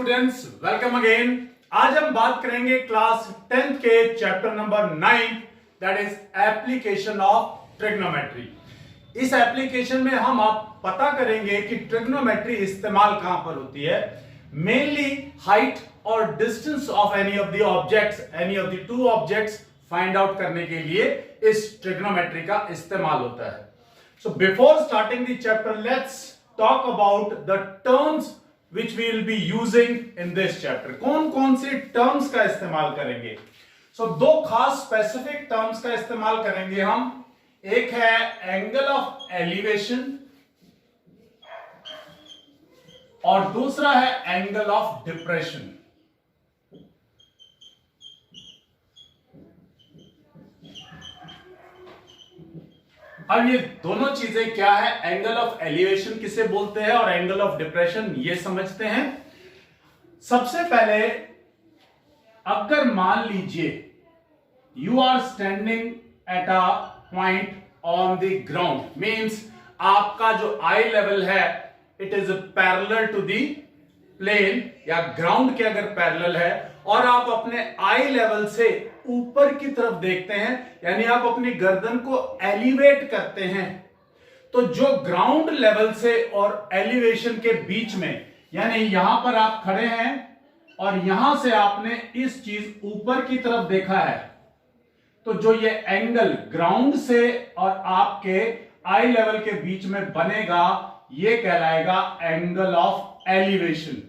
Students, welcome again. आज हम बात करेंगे क्लास 10th के chapter number 9 that is application of trigonometry. इस एप्लीकेशन में हम आप पता करेंगे कि ट्रिग्नोमेट्री इस्तेमाल कहां पर होती है। मेनली हाइट और distance of any of the objects, any of the two objects find out करने के लिए इस ट्रिग्नोमेट्री का इस्तेमाल होता है। So before starting the chapter let's talk about the terms which we will be using in this chapter। कौन कौन से टर्म्स का इस्तेमाल करेंगे। दो खास स्पेसिफिक टर्म्स का इस्तेमाल करेंगे हम। एक है एंगल ऑफ एलिवेशन और दूसरा है एंगल ऑफ डिप्रेशन। अब ये दोनों चीजें क्या है, एंगल ऑफ एलिवेशन किसे बोलते हैं और एंगल ऑफ डिप्रेशन ये समझते हैं। सबसे पहले अगर मान लीजिए you are standing at a point on the ground, means आपका जो आई लेवल है it is parallel to the plane या ग्राउंड के अगर पैरेलल है और आप अपने आई लेवल से ऊपर की तरफ देखते हैं, यानी आप अपनी गर्दन को एलिवेट करते हैं, तो जो ग्राउंड लेवल से और एलिवेशन के बीच में, यानी यहां पर आप खड़े हैं और यहां से आपने इस चीज ऊपर की तरफ देखा है, तो जो ये एंगल ग्राउंड से और आपके आई लेवल के बीच में बनेगा ये कहलाएगा angle of elevation.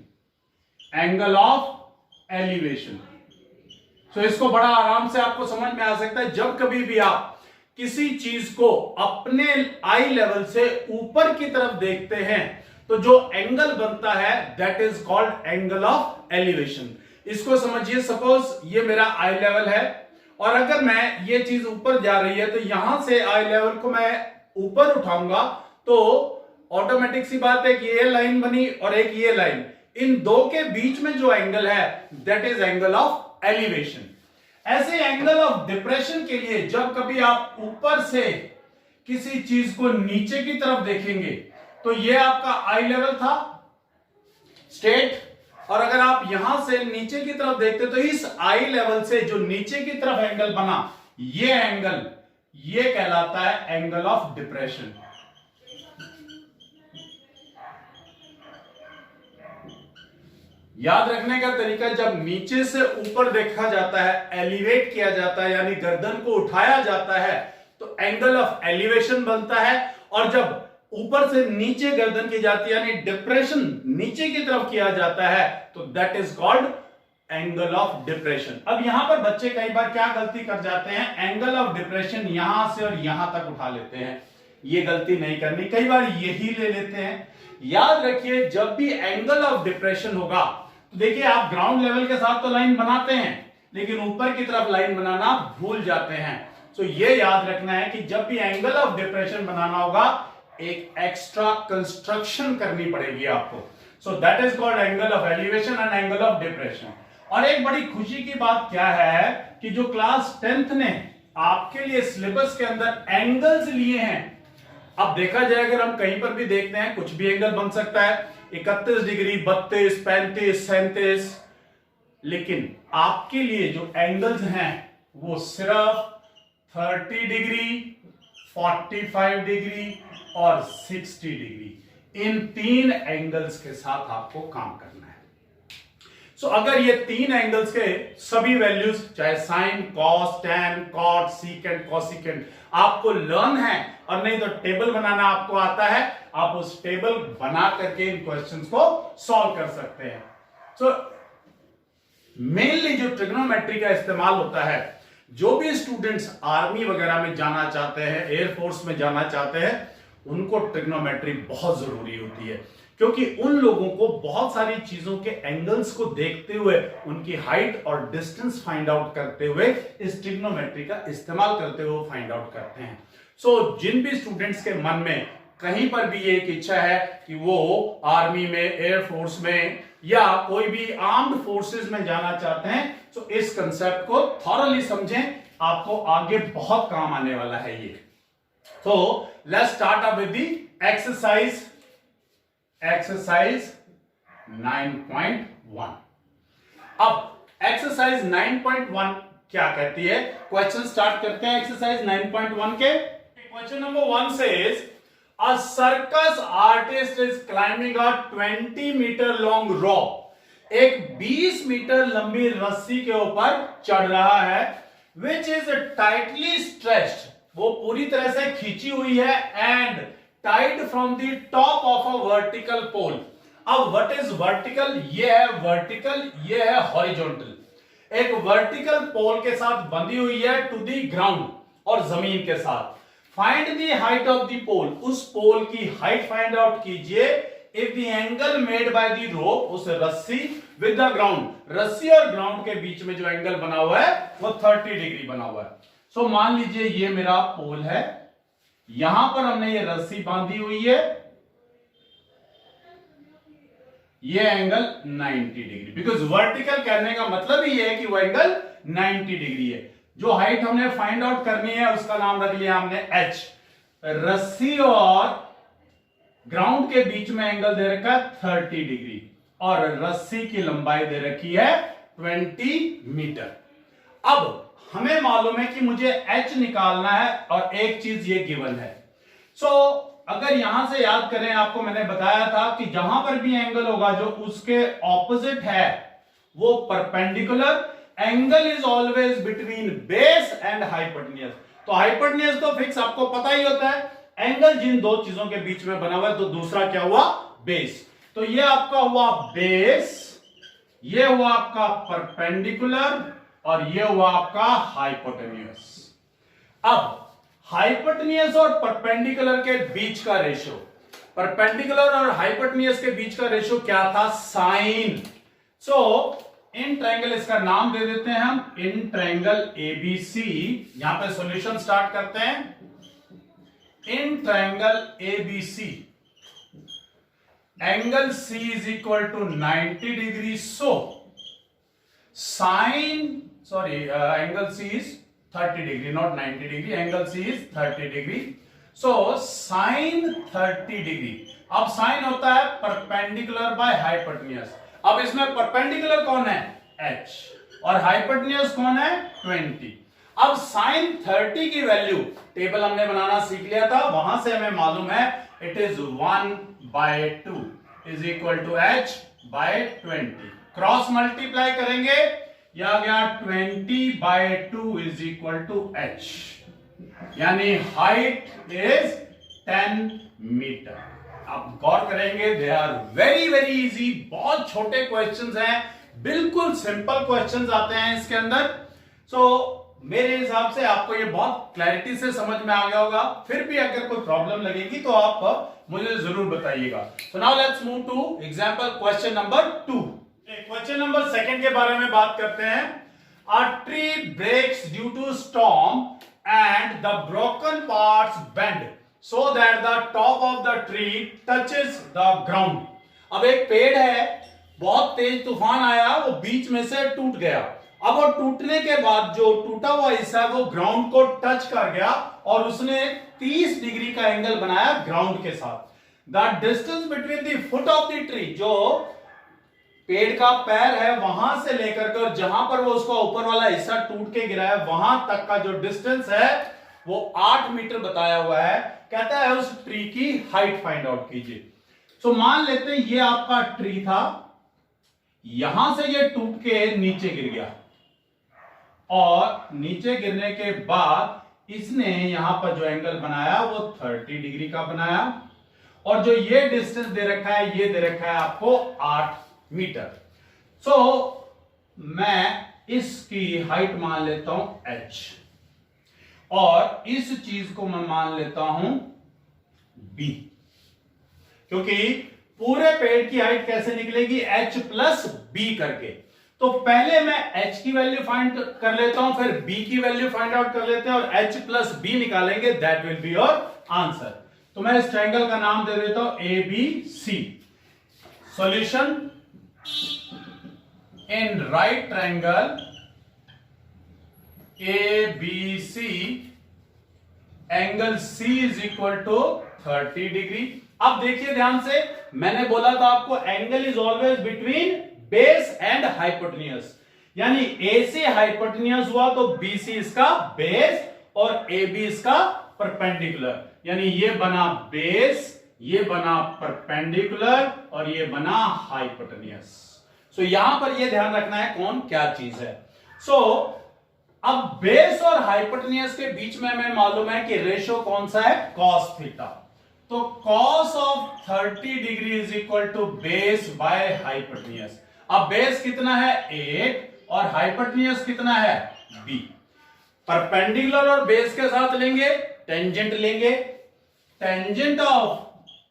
Angle of elevation. तो इसको बड़ा आराम से आपको समझ में आ सकता है। जब कभी भी आप किसी चीज को अपने आई लेवल से ऊपर की तरफ देखते हैं तो जो एंगल बनता है that is called angle of elevation. इसको समझिए, सपोज ये मेरा आई लेवल है और अगर मैं ये चीज ऊपर जा रही है तो यहां से आई लेवल को मैं ऊपर उठाऊंगा तो ऑटोमेटिक सी बात है कि ये लाइन बनी और एक ये लाइन, इन दो के बीच में जो एंगल है that is angle of elevation. ऐसे एंगल ऑफ डिप्रेशन के लिए जब कभी आप ऊपर से किसी चीज को नीचे की तरफ देखेंगे तो ये आपका आई लेवल था स्ट्रेट, और अगर आप यहां से नीचे की तरफ देखते तो इस आई लेवल से जो नीचे की तरफ एंगल बना ये एंगल ये कहलाता है एंगल ऑफ डिप्रेशन। याद रखने का तरीका, जब नीचे से ऊपर देखा जाता है, एलिवेट किया जाता है यानी गर्दन को उठाया जाता है तो एंगल ऑफ एलिवेशन बनता है, और जब ऊपर से नीचे गर्दन की जाती है यानी डिप्रेशन नीचे की तरफ किया जाता है तो that is called angle of depression. अब यहां पर बच्चे कई बार क्या गलती कर जाते हैं, एंगल ऑफ डिप्रेशन यहां से और यहां तक उठा लेते हैं। ये गलती नहीं करनी, कई बार यही ले लेते हैं। याद रखिए जब भी एंगल ऑफ डिप्रेशन होगा तो देखिए आप ग्राउंड लेवल के साथ तो लाइन बनाते हैं लेकिन ऊपर की तरफ लाइन बनाना भूल जाते हैं। तो ये याद रखना है कि जब भी एंगल ऑफ डिप्रेशन बनाना होगा एक एक्स्ट्रा कंस्ट्रक्शन करनी पड़ेगी आपको। So that is called angle of elevation and angle of depression. और एक बड़ी खुशी की बात क्या है कि जो क्लास 10th ने आपके लिए सिलेबस के अंदर एंगल्स लिए हैं, अब देखा जाए अगर हम कहीं पर भी देखते हैं कुछ भी एंगल बन सकता है, 31 डिग्री, 32, 35, 37, लेकिन आपके लिए जो एंगल्स हैं वो सिर्फ 30 डिग्री, 45 डिग्री और 60 डिग्री, इन तीन एंगल्स के साथ आपको काम करना है। अगर ये तीन एंगल्स के सभी वैल्यूज चाहे sine, cos, tan, cot, secant, cosecant आपको लर्न है और नहीं तो टेबल बनाना आपको आता है, आप उस टेबल बना करके इन क्वेश्चंस को सॉल्व कर सकते हैं। मेनली जो ट्रिग्नोमेट्री का इस्तेमाल होता है, जो भी स्टूडेंट्स आर्मी वगैरह में जाना चाहते हैं, एयरफोर्स में जाना चाहते हैं, उनको ट्रिग्नोमेट्री बहुत जरूरी होती है क्योंकि उन लोगों को बहुत सारी चीजों के एंगल्स को देखते हुए उनकी हाइट और डिस्टेंस फाइंड आउट करते हुए इस ट्रिग्नोमेट्री का इस्तेमाल करते हुए फाइंड आउट करते हैं। जिन भी स्टूडेंट्स के मन में कहीं पर भी ये एक इच्छा है कि वो आर्मी में, एयरफोर्स में या कोई भी आर्म्ड फोर्सेस में जाना चाहते हैं तो इस कंसेप्ट को थॉरली समझें, आपको आगे बहुत काम आने वाला है ये। Let's start up with the exercise 9.1 9.1। अब एक्सरसाइज 9.1 क्या कहती है, क्वेश्चन स्टार्ट करते हैं एक्सरसाइज 9.1 के। Question number 1 says a circus artist is climbing a 20 metre long rope. एक 20 मीटर लंबी रस्सी के ऊपर चढ़ रहा है, विच इज टाइटली स्ट्रेच्ड, वो पूरी तरह से खींची हुई है, and tied from the top of a vertical pole. अब व्हाट इज वर्टिकल, ये है वर्टिकल, ये है हॉरिजॉन्टल। एक वर्टिकल पोल के साथ बंधी हुई है टू द ग्राउंड, और जमीन के साथ। Find the height of the pole, उस पोल की हाइट फाइंड आउट कीजिए। If the angle made by the rope, उस रस्सी विद द ग्राउंड, रस्सी और ग्राउंड के बीच में जो एंगल बना हुआ है वो 30 डिग्री बना हुआ है। सो मान लीजिए ये मेरा पोल है, यहां पर हमने ये रस्सी बांधी हुई है, ये एंगल 90 डिग्री, बिकॉज वर्टिकल कहने का मतलब ही है कि वो एंगल 90 डिग्री है। जो हाइट हमने फाइंड आउट करनी है उसका नाम रख लिया हमने h। रस्सी और ग्राउंड के बीच में एंगल दे रखा है 30 डिग्री, और रस्सी की लंबाई दे रखी है 20 मीटर। अब हमें मालूम है कि मुझे h निकालना है, और एक चीज ये गिवन है। सो अगर यहां से याद करें, आपको मैंने बताया था कि जहां पर भी एंगल होगा जो उसके ऑपोजिट है वो perpendicular. Angle is always between base and hypotenuse. तो हाइपोटेन्यूज तो फिक्स आपको पता ही होता है, एंगल जिन दो चीजों के बीच में बना हुआ है, तो दूसरा क्या हुआ, बेस। तो ये आपका हुआ बेस, ये हुआ आपका परपेंडिकुलर, और ये हुआ आपका हाइपोटेन्यूज। अब हाइपोटेन्यूज और परपेंडिकुलर के बीच का रेशियो, परपेंडिकुलर और हाइपोटेन्यूज के बीच का रेशियो क्या था, साइन। सो इन ट्रायंगल, इसका नाम दे देते हैं हम इन ट्रायंगल एबीसी। यहां पे सॉल्यूशन स्टार्ट करते हैं। In triangle ABC angle C is equal to 90 degree. So sine, sorry, angle C is 30 degree, not 90 degree, angle C is 30 degree. So sine 30 degree. अब साइन होता है परपेंडिकुलर बाय हाइपोटेन्यूज। अब इसमें perpendicular कौन है, h, और hypotenuse कौन है, 20। अब साइन 30 की वैल्यू टेबल हमने बनाना सीख लिया था, वहां से हमें मालूम है it is 1/2 is equal to h by 20। Cross multiply करेंगे, यह आ गया 20/2 इज इक्वल टू h, यानी हाइट इज 10 मीटर। आप गौर करेंगे, they are very very easy, बहुत छोटे क्वेश्चंस हैं, बिल्कुल सिंपल क्वेश्चंस आते हैं इसके अंदर। सो मेरे हिसाब से आपको ये बहुत क्लैरिटी से समझ में आ गया होगा। फिर भी अगर कोई प्रॉब्लम लगेगी तो आप मुझे जरूर बताइएगा। So now let's move to example question number 2। Question number 2 के बारे में बात करते हैं। A tree breaks due to storm and the broken parts bend so that the top of the tree touches the ground। अब एक पेड़ है, बहुत तेज तूफान आया, वो बीच में से टूट गया। अब वो टूटने के बाद जो टूटा हुआ हिस्सा है वो ग्राउंड को टच कर गया, और उसने 30 डिग्री का एंगल बनाया ग्राउंड के साथ। The distance between the foot of the tree, जो पेड़ का पैर है वहां से लेकर के और जहां पर वो उसका ऊपर वाला हिस्सा टूट के गिरा है वहां तक का जो डिस्टेंस है वो 8 मीटर बताया हुआ है। कहता है उस ट्री की हाइट फाइंड आउट कीजिए। सो मान लेते हैं ये आपका ट्री था, यहां से ये टूट के नीचे गिर गया, और नीचे गिरने के बाद इसने यहां पर जो एंगल बनाया वो 30 डिग्री का बनाया, और जो ये डिस्टेंस दे रखा है ये दे रखा है आपको 8 मीटर। सो मैं इसकी हाइट मान लेता हूं h, और इस चीज को मैं मान लेता हूं b, क्योंकि पूरे पेड़ की हाइट कैसे निकलेगी, h प्लस b करके। तो पहले मैं h की वैल्यू फाइंड कर लेता हूं, फिर b की वैल्यू फाइंड आउट कर लेते हैं, और h प्लस b निकालेंगे, that will be your answer. तो मैं इस ट्रायंगल का नाम दे देता हूं ABC। Solution in right triangle ABC angle C is equal to 30 degree. अब देखिए ध्यान से, मैंने बोला था आपको angle is always between base and hypotenuse, यानी ए से हाइपोटेन्यूज हुआ तो बीसी इसका बेस और ए बी इसका परपेंडिकुलर, यानी ये बना बेस, ये बना परपेंडिकुलर और ये बना हाइपोटेन्यूज। सो यहां पर ये ध्यान रखना है कौन क्या चीज है। सो अब बेस और हाइपोटेन्यूज के बीच में हमें मालूम है कि रेशो कौन सा है, cos थीटा। तो cos of 30 degree is equal to base by hypotenuse. अब बेस कितना है 8 और हाइपोटेन्यूज कितना है b। परपेंडिकुलर और बेस के साथ लेंगे टेंजेंट लेंगे, tangent of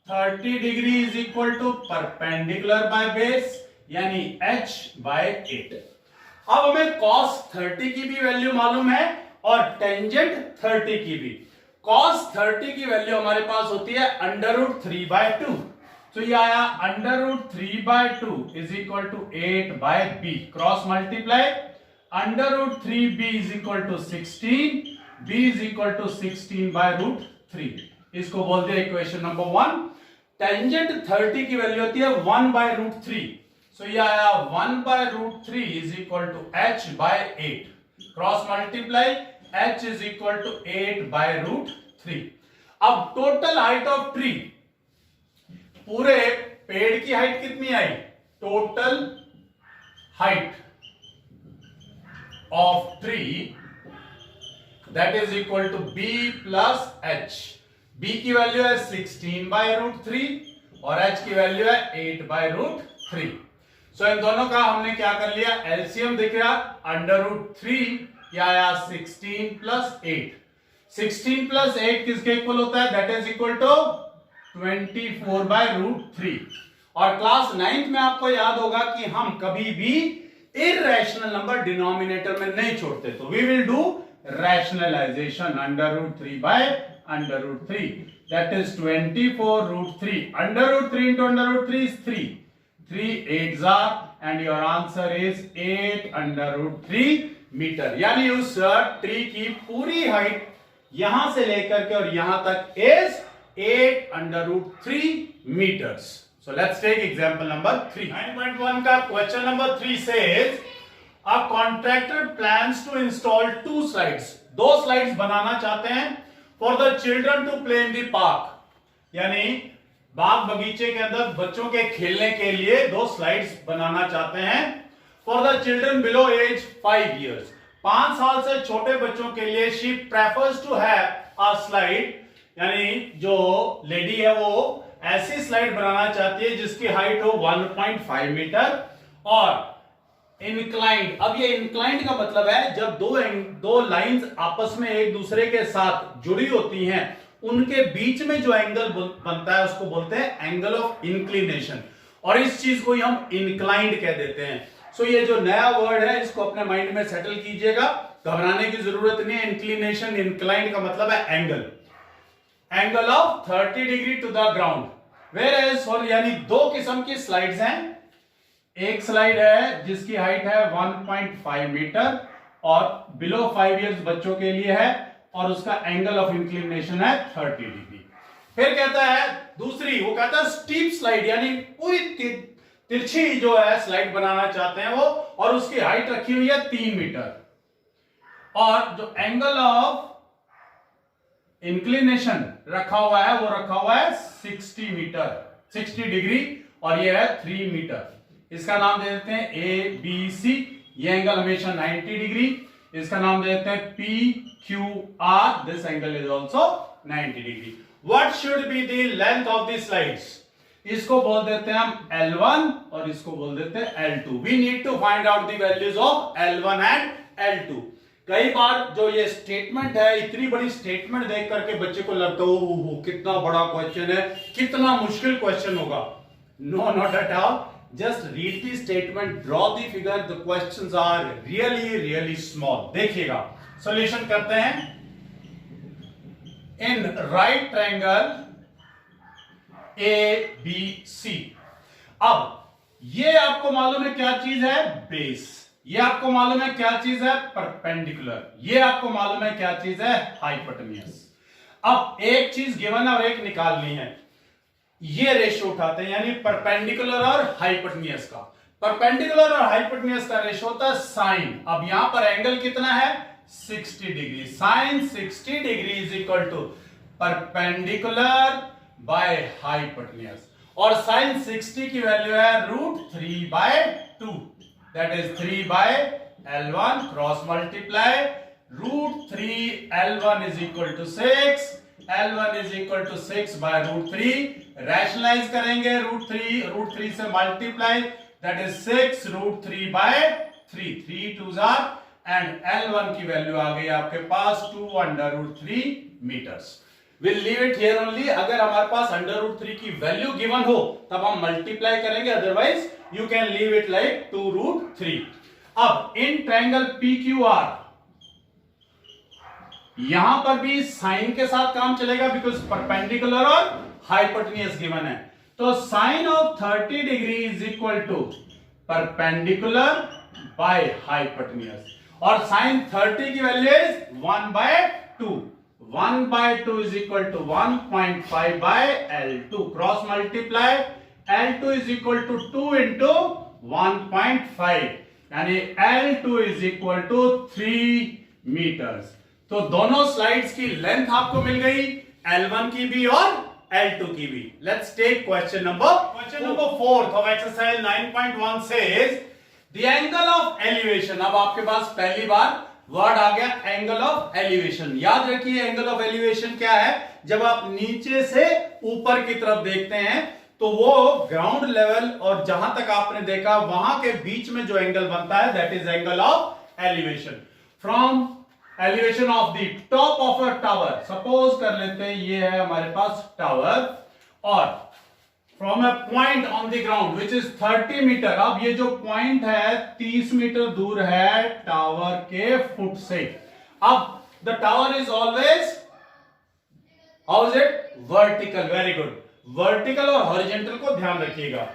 30 degree is equal to perpendicular by base यानी h बाय 8। अब हमें cos 30 की भी वैल्यू मालूम है और टेंजेंट 30 की भी। cos 30 की वैल्यू हमारे पास होती है √3/2, तो ये आया √3/2 is equal to 8/b, cross multiply √3b is equal to 16, b is equal to 16/√3। इसको बोलते हैं इक्वेशन नंबर 1। टेंजेंट 30 की वैल्यू होती है 1/√3, सो ये आया 1/√3 is equal to h by 8, cross multiply h is equal to 8/√3। अब टोटल हाइट ऑफ ट्री, पूरे पेड़ की हाइट कितनी आई, total height of tree that is equal to b plus h। b की वैल्यू है 16/√3 और h की वैल्यू है 8/√3। सो इन दोनों का हमने क्या कर लिया, एलसीएम दिख रहा, √3 या आया 16 प्लस 8। 16 प्लस 8 किसके इक्वल होता है, दैट इज इक्वल टू 24/√3। और क्लास 9th में आपको याद होगा कि हम कभी भी इररेशनल नंबर डिनोमिनेटर में नहीं छोड़ते, तो we will do rationalization √3/√3 that is 24√3। √3 into √3 is 3, 3 8s are and your answer is 8/√3 meter. यानी उस ट्री की पूरी हाइट यहां से लेकर के और यहां तक is 8/√3 meters. So let's take example number 3. 9.1 का question number 3 says a contractor plans to install 2 slides. 2 slides बनाना चाहते हैं for the children to play in the park. यानी बाग बगीचे के अंदर बच्चों के खेलने के लिए 2 स्लाइड्स बनाना चाहते हैं for the children below age 5 years. 5 साल से छोटे बच्चों के लिए she prefers to have a slide, यानी जो लेडी है वो ऐसी स्लाइड बनाना चाहती है जिसकी हाइट हो 1.5 मीटर और इंक्लाइंड। अब ये इंक्लाइंड का मतलब है जब दो लाइंस आपस में एक दूसरे के साथ जुड़ी होती हैं, उनके बीच में जो एंगल बनता है उसको बोलते हैं एंगल ऑफ इंक्लिनेशन, और इस चीज को ही हम इंक्लाइंड कह देते हैं। सो ये जो नया वर्ड है इसको अपने माइंड में सेटल कीजिएगा, घबराने की जरूरत नहीं है। इंक्लिनेशन, इंक्लाइंड का मतलब है angle, angle of 30 degree to the ground. Whereas for, यानी 2 किस्म की स्लाइड्स हैं। एक स्लाइड है जिसकी हाइट है 1.5 मीटर और बिलो 5 years बच्चों के लिए है और उसका एंगल ऑफ इंक्लिनेशन है 30 डिग्री। फिर कहता है दूसरी, वो कहता है स्टीप स्लाइड, यानी पूरी तिरछी जो है स्लाइड बनाना चाहते हैं वो, और उसकी हाइट रखी हुई है 3 मीटर और जो एंगल ऑफ इंक्लिनेशन रखा हुआ है वो रखा हुआ है 60 मीटर, 60 डिग्री, और ये है 3 मीटर। इसका नाम दे देते हैं ए बी सी। ये एंगल हमेशा 90 डिग्री, इसका नाम दे देते हैं P Q R, this angle is also 90 degree. What should be the length of the slides, इसको बोल देते हैं हम L1 और इसको बोल देते हैं L2। We need to find out the values of L1 and L2। कई बार जो ये स्टेटमेंट है, इतनी बड़ी स्टेटमेंट देख करके बच्चे को लगता है कितना बड़ा क्वेश्चन है, कितना मुश्किल क्वेश्चन होगा। No, not at all. Just read the statement, draw the figure, the questions are really really small. देखिएगा, सॉल्यूशन करते हैं। In right triangle A B C. अब ये आपको मालूम है क्या चीज है, बेस। ये आपको मालूम है क्या चीज है, परपेंडिकुलर। ये आपको मालूम है क्या चीज है, हाइपोटेन्यूज। अब एक चीज गिवन है और एक निकालनी है। ये रेशियो उठाते हैं, यानी परपेंडिकुलर और हाइपोटेन्यूज का। परपेंडिकुलर और हाइपोटेन्यूज का रेशियो होता है साइन। अब यहां पर एंगल कितना है 60 degree. Sine 60 degree is equal to perpendicular by hypotenuse, और साइन 60 की वैल्यू है √3/2, that is 3/L1 cross multiply √3 L1 is equal to 6, L1 is equal to 6/√3, rationalize करेंगे √3 से multiply, that is 6 √3/3, 3 2s are, and L1 की value आ गई आपके पास 2√3 meters. Will leave it here only. अगर हमारे पास √3 की वैल्यू गिवन हो तब हम मल्टीप्लाई करेंगे, otherwise you can leave it like 2√3। अब इन ट्रायंगल PQR यहां पर भी साइन के साथ काम चलेगा, बिकॉज परपेंडिकुलर और हाइपोटेन्यूज गिवन है। तो sine of 30 degree is equal to perpendicular by hypotenuse, और साइन 30 की value is 1/2, 1/2 is equal to 1.5/L2 cross multiply, L2 is equal to 2 into 1.5, यानी L2 is equal to 3 metres. तो दोनों slides की length आपको मिल गई, L1 की भी और L2 की भी। Let's take question number 4 of exercise 9.1 says the angle of elevation। अब आपके पास पहली बार वर्ड आ गया एंगल ऑफ एलिवेशन। याद रखिए एंगल ऑफ एलिवेशन क्या है, जब आप नीचे से ऊपर की तरफ देखते हैं तो वो ग्राउंड लेवल और जहां तक आपने देखा वहां के बीच में जो एंगल बनता है that is angle of elevation. From elevation of the top of a tower, suppose कर लेते हैं ये है हमारे पास टावर, और from a point on the ground which is 30 meter. अब ये जो पॉइंट है 30 मीटर दूर है टावर के फुट से। अब the tower is always how is it vertical, very good, vertical और हॉरिजॉन्टल को ध्यान रखिएगा।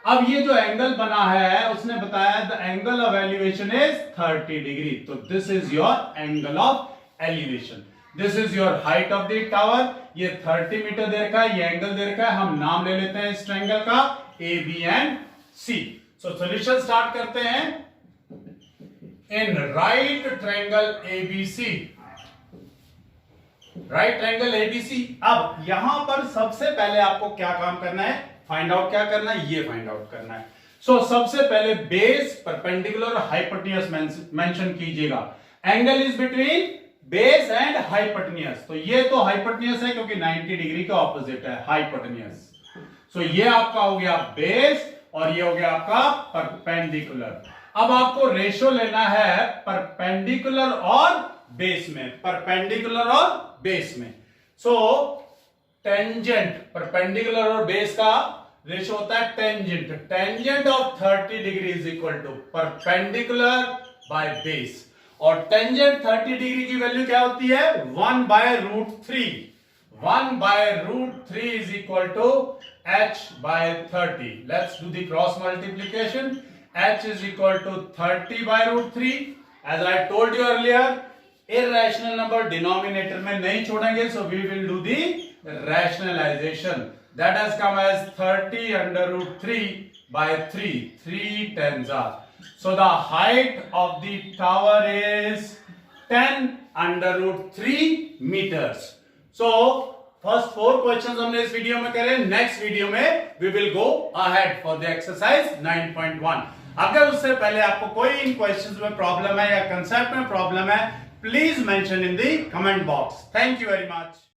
अब ये जो एंगल बना है उसने बताया the angle of elevation is 30 degree, तो this is your angle of elevation. This is your height of the tower, ये 30 मीटर दे रखा है, ये एंगल दे रखा है, हम नाम ले लेते हैं इस ट्रायंगल का AB and C। So solution start करते हैं। In right triangle ABC, right triangle ABC। अब यहां पर सबसे पहले आपको क्या काम करना है, फाइंड आउट क्या करना है, ये फाइंड आउट करना है। सो सबसे पहले बेस, परपेंडिकुलर और हाइपोटेन्यूज मेंशन कीजिएगा। Angle is between base and hypotenuse, तो ये तो हाइपोटेन्यूज है क्योंकि 90 डिग्री का ऑपोजिट है हाइपोटेन्यूज। सो ये आपका हो गया बेस और ये हो गया आपका परपेंडिकुलर। अब आपको रेशियो लेना है परपेंडिकुलर और बेस में, परपेंडिकुलर और बेस में। सो टेंजेंट, परपेंडिकुलर और बेस का रेशियो होता है tangent. Tangent of 30 degree is equal to perpendicular by base, और टेंजेंट 30 डिग्री की वैल्यू क्या होती है 1/√3। 1/√3 is equal to h/30। Let's do the cross multiplication. h is equal to 30/√3। As I told you earlier, irrational number denominator में नहीं छोड़ेंगे, so we will do the rationalization. That has come as 30/√3/3. 3 tens are. So the height of the tower is 10/√3 meters. So first 4 questions हमने इस video में करे। Next video में we will go ahead for the exercise 9.1. अगर उससे पहले आपको कोई इन क्वेश्चंस में प्रॉब्लम है या कंसेप्ट में प्रॉब्लम है, please mention in the comment box. Thank you very much.